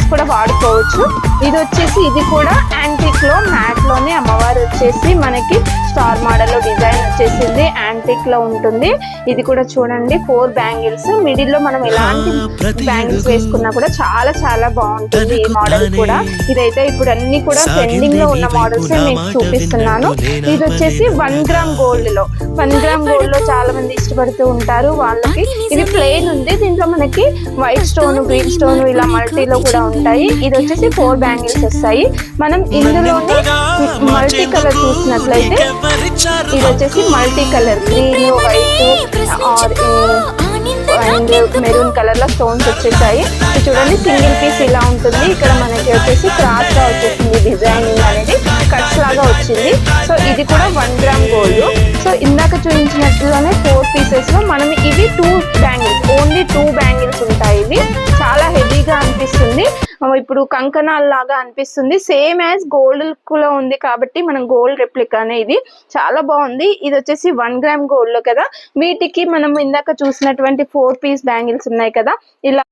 Bangles కూడా వాడుకోవచ్చు. ఇది వచ్చేసి ఇది కూడా యాంటిక్ లో మ్యాట్ లోనే అమ్మవారు వచ్చేసి మనకి స్టార్ మోడల్ లో డిజైన్ వచ్చేసింది, యాంటిక్ లో ఉంటుంది. ఇది కూడా చూడండి 4 బ్యాంగిల్స్, మిడిల్ లో మనం ఎలాంటి బ్యాంగిల్స్ వేసుకున్నా కూడా చాలా చాలా బాగుంటుంది ఈ మోడల్ కూడా. ఇదైతే ఇప్పుడు అన్ని కూడా ట్రెండింగ్ లో ఉన్న మోడల్స్ మీకు చూపిస్తున్నాను. ఇది వచ్చేసి 1 గ్రామ్ గోల్డ్ లో, 1 గ్రామ్ గోల్డ్ లో చాలా మంది ఇష్టపడుతూ ఉంటారు వాళ్ళకి. ఇది ప్లెయిన్ ఉంది, దీంట్లో మనకి వైట్ స్టోన్, గ్రీన్ స్టోన్ ఇలా మల్టీలో కూడా ఉంటాయి. ఇది వచ్చేసి 4 బ్యాంగిల్స్ వస్తాయి. మనం ఇందులోనే మల్టీ కలర్ చూసినట్లయితే ఇది వచ్చేసి multi colour, green, white, and maroon colour లో స్టోన్స్ వచ్చేసాయి. చూడండి సింగిల్ పీస్ ఇలా ఉంటుంది. ఇక్కడ మనకి వచ్చేసి క్రాస్ గా వచ్చేసింది, డిజైనింగ్ అనేది కట్స్ లాగా వచ్చింది. సో ఇది కూడా 1 గ్రామ్ గోల్డ్. సో ఇందాక చూపించినట్లుగానే 4 పీసెస్ లో మనం ఇవి 2 బ్యాంగిల్స్, ఓన్లీ 2 బ్యాంగిల్స్ ఉంటాయి. ఇవి చాలా హెవీగా అనిపిస్తుంది, ఇప్పుడు కంకణాల్ లాగా అనిపిస్తుంది. సేమ్ యాజ్ గోల్డ్ లుక్ లో ఉంది కాబట్టి మనం గోల్డ్ రెప్లికా అనేది చాలా బాగుంది. ఇది వచ్చేసి 1 గ్రామ్ గోల్డ్ లో కదా. వీటికి మనం ఇందాక చూసినటువంటి 4 పీస్ బ్యాంగిల్స్ ఉన్నాయి కదా, ఇలా